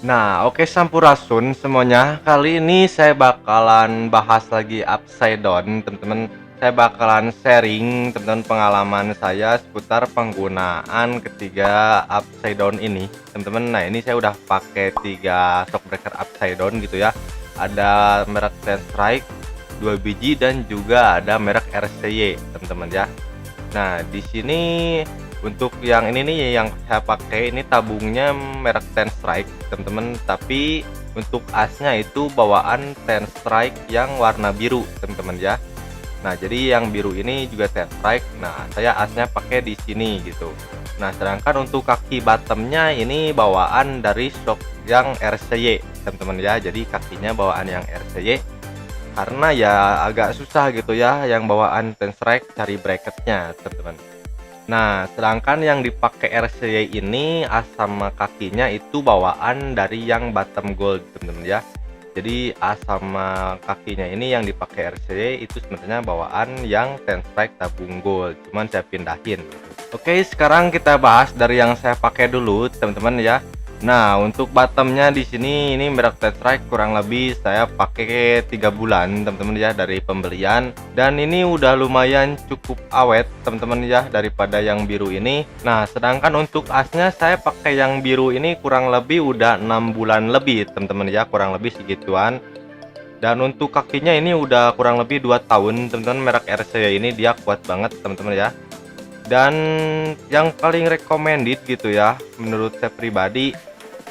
Nah, oke Sampurasun semuanya. Kali ini saya bakalan bahas lagi Upside Down, teman-teman. Saya bakalan sharing teman-teman pengalaman saya seputar penggunaan ketiga Upside Down ini, teman-teman. Nah, ini saya udah pakai 3 shockbreaker Upside Down gitu ya. Ada merek Ten Strike 2 biji dan juga ada merek RCY, teman-teman ya. Nah, di sini untuk yang ini nih yang saya pakai ini tabungnya merek Ten Strike, teman-teman, tapi untuk asnya itu bawaan Ten Strike yang warna biru, teman-teman ya. Nah, jadi yang biru ini juga Ten Strike. Nah, saya asnya pakai di sini gitu. Nah, sedangkan untuk kaki bottomnya ini bawaan dari shock yang RCY, teman-teman ya. Jadi kakinya bawaan yang RCY karena ya agak susah gitu ya yang bawaan Ten Strike cari bracketnya, teman-teman. Nah, sedangkan yang dipakai RCY ini as sama kakinya itu bawaan dari yang bottom gold, teman-teman ya. Jadi as sama kakinya ini yang dipakai RCY itu sebenarnya bawaan yang Ten Strike tabung gold, cuman saya pindahin. Oke, sekarang kita bahas dari yang saya pakai dulu, teman-teman ya. Nah, untuk bottomnya di sini ini merek Ten Strike kurang lebih saya pakai 3 bulan, teman-teman ya, dari pembelian, dan ini udah lumayan cukup awet, teman-teman ya, daripada yang biru ini. Nah, sedangkan untuk asnya saya pakai yang biru ini kurang lebih udah 6 bulan lebih, teman-teman ya, kurang lebih segituan. Dan untuk kakinya ini udah kurang lebih 2 tahun, teman-teman. Merek RCY ini dia kuat banget, teman-teman ya. Dan yang paling recommended gitu ya menurut saya pribadi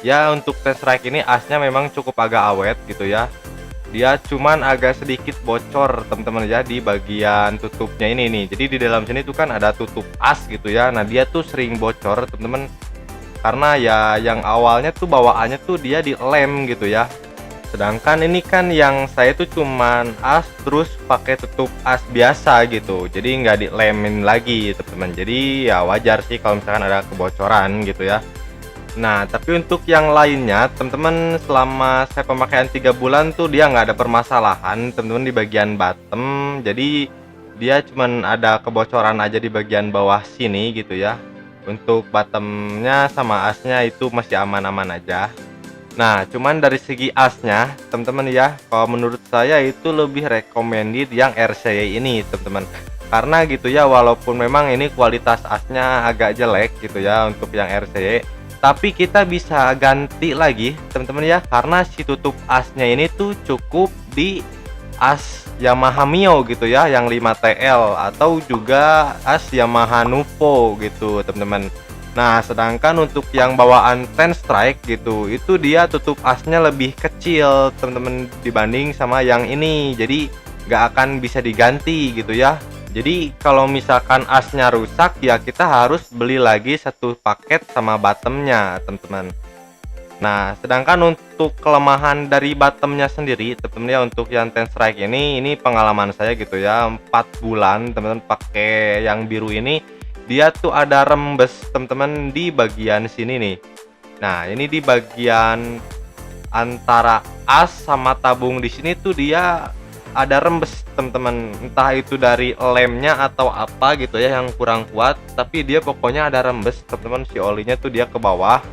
ya, untuk Ten Strike ini asnya memang cukup agak awet gitu ya. Dia cuman agak sedikit bocor, teman-teman ya, di bagian tutupnya ini nih. Jadi di dalam sini tuh kan ada tutup as gitu ya. Nah, dia tuh sering bocor, teman-teman, karena ya yang awalnya tuh bawaannya tuh dia dilem gitu ya. Sedangkan ini kan yang saya tuh cuman as terus pakai tutup as biasa gitu. Jadi nggak dilemin lagi, teman-teman. Jadi ya wajar sih kalau misalkan ada kebocoran gitu ya. Nah, tapi untuk yang lainnya, teman-teman, selama saya pemakaian 3 bulan tuh dia nggak ada permasalahan, teman-teman, di bagian bottom. Jadi dia cuman ada kebocoran aja di bagian bawah sini gitu ya. Untuk bottomnya sama asnya itu masih aman-aman aja. Nah, cuman dari segi asnya, teman-teman ya, kalau menurut saya itu lebih recommended yang RCY ini, teman-teman. Karena gitu ya, walaupun memang ini kualitas asnya agak jelek gitu ya untuk yang RCY, tapi kita bisa ganti lagi, teman-teman ya, karena si tutup asnya ini tuh cukup di as Yamaha Mio gitu ya, yang 5TL atau juga as Yamaha Nuvo gitu, teman-teman. Nah, sedangkan untuk yang bawaan Ten Strike gitu, itu dia tutup asnya lebih kecil, teman-teman, dibanding sama yang ini. Jadi nggak akan bisa diganti gitu ya. Jadi kalau misalkan asnya rusak ya kita harus beli lagi satu paket sama bottomnya, teman-teman. Nah, sedangkan untuk kelemahan dari bottomnya sendiri, teman-teman ya, untuk yang Ten Strike ini pengalaman saya gitu ya, 4 bulan teman-teman pakai yang biru ini, dia tuh ada rembes, teman-teman, di bagian sini nih. Nah, ini di bagian antara as sama tabung di sini tuh dia ada rembes, teman-teman. Entah itu dari lemnya atau apa gitu ya yang kurang kuat, tapi dia pokoknya ada rembes, teman-teman. Si olinya tuh dia ke bawah.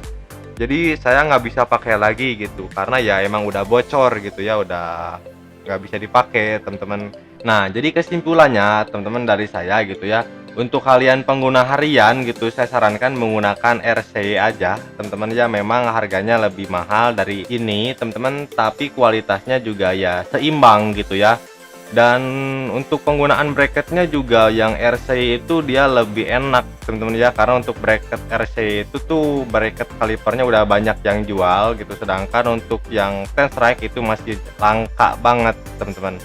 Jadi saya nggak bisa pakai lagi gitu karena ya emang udah bocor gitu ya, udah nggak bisa dipakai, teman-teman. Nah, jadi kesimpulannya teman-teman dari saya gitu ya, untuk kalian pengguna harian gitu saya sarankan menggunakan RCY aja, teman-teman ya. Memang harganya lebih mahal dari ini, teman-teman, tapi kualitasnya juga ya seimbang gitu ya. Dan untuk penggunaan bracketnya juga yang RCY itu dia lebih enak, teman-teman ya, karena untuk bracket RCY itu tuh bracket kalipernya udah banyak yang jual gitu, sedangkan untuk yang Ten Strike itu masih langka banget, teman-teman.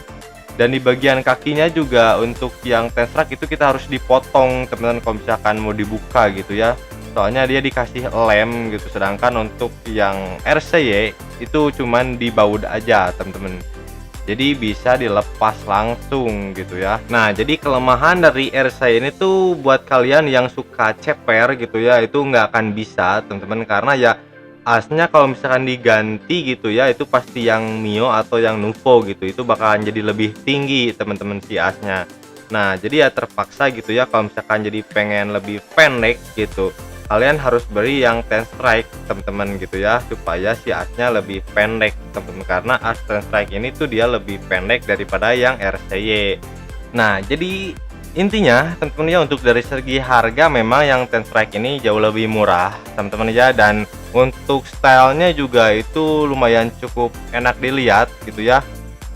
Dan di bagian kakinya juga untuk yang Ten Strike itu kita harus dipotong, teman-teman, kalau misalkan mau dibuka gitu ya, soalnya dia dikasih lem gitu, sedangkan untuk yang RCY itu cuman dibaut aja, teman-teman, jadi bisa dilepas langsung gitu ya. Nah, jadi kelemahan dari RCY ini tuh buat kalian yang suka ceper gitu ya, itu nggak akan bisa, teman-teman, karena ya asnya kalau misalkan diganti gitu ya, itu pasti yang Mio atau yang Nuvo gitu, itu bakalan jadi lebih tinggi, teman-teman, si asnya. Nah, jadi ya terpaksa gitu ya kalau misalkan jadi pengen lebih pendek gitu, kalian harus beli yang Ten Strike teman-teman gitu ya, supaya si asnya lebih pendek teman-teman, karena as Ten Strike ini tuh dia lebih pendek daripada yang RCY. Nah, jadi intinya teman-teman ya, untuk dari segi harga memang yang Ten Strike ini jauh lebih murah teman-teman ya, dan untuk stylenya juga itu lumayan cukup enak dilihat gitu ya.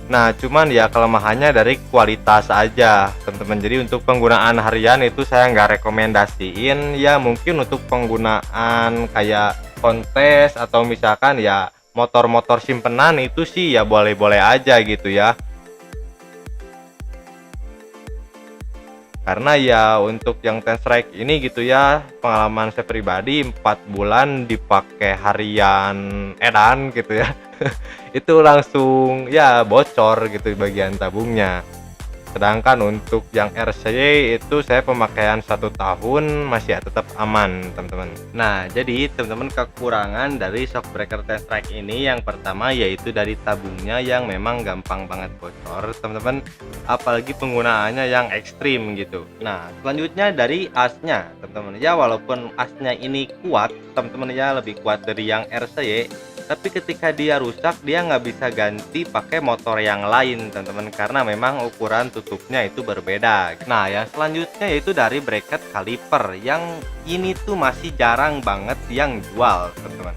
Nah, cuman ya kelemahannya dari kualitas aja teman-teman. Jadi untuk penggunaan harian itu saya nggak rekomendasiin ya, mungkin untuk penggunaan kayak kontes atau misalkan ya motor-motor simpenan itu sih ya boleh-boleh aja gitu ya. Karena ya untuk yang Ten Strike ini gitu ya, pengalaman saya pribadi 4 bulan dipakai harian edan gitu ya. Itu langsung ya bocor gitu bagian tabungnya. Sedangkan untuk yang RCY itu saya pemakaian 1 tahun masih ya tetap aman teman-teman. Nah, jadi teman-teman, kekurangan dari shock breaker Ten Strike ini yang pertama yaitu dari tabungnya yang memang gampang banget bocor teman-teman, apalagi penggunaannya yang ekstrim gitu. Nah, selanjutnya dari asnya teman-teman ya, walaupun asnya ini kuat teman-teman ya, lebih kuat dari yang RCY, tapi ketika dia rusak dia nggak bisa ganti pakai motor yang lain teman-teman, karena memang ukuran tutupnya itu berbeda. Nah, yang selanjutnya yaitu dari bracket kaliper, yang ini tuh masih jarang banget yang jual teman-teman.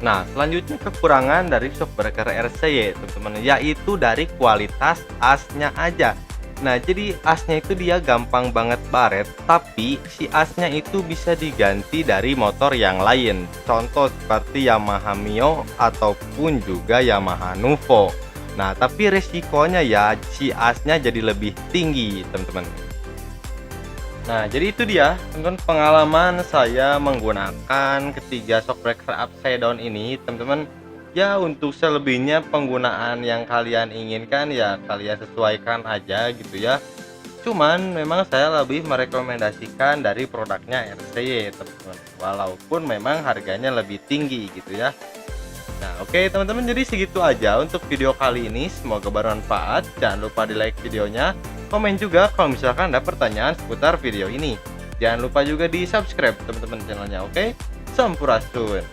Nah, selanjutnya kekurangan dari shock breaker RCY teman-teman, yaitu dari kualitas asnya aja. Nah, jadi asnya itu dia gampang banget baret, tapi si asnya itu bisa diganti dari motor yang lain. Contoh seperti Yamaha Mio ataupun juga Yamaha Nuvo. Nah, tapi resikonya ya si asnya jadi lebih tinggi, teman-teman. Nah, jadi itu dia teman-teman pengalaman saya menggunakan ketiga shock breaker upside down ini, teman-teman. Ya, untuk selebihnya penggunaan yang kalian inginkan ya kalian sesuaikan aja gitu ya. Cuman memang saya lebih merekomendasikan dari produknya RCY teman-teman, walaupun memang harganya lebih tinggi gitu ya. Nah, oke teman-teman, jadi segitu aja untuk video kali ini, semoga bermanfaat. Jangan lupa di like videonya, komen juga kalau misalkan ada pertanyaan seputar video ini. Jangan lupa juga di subscribe teman-teman channelnya, oke? Sampurasun.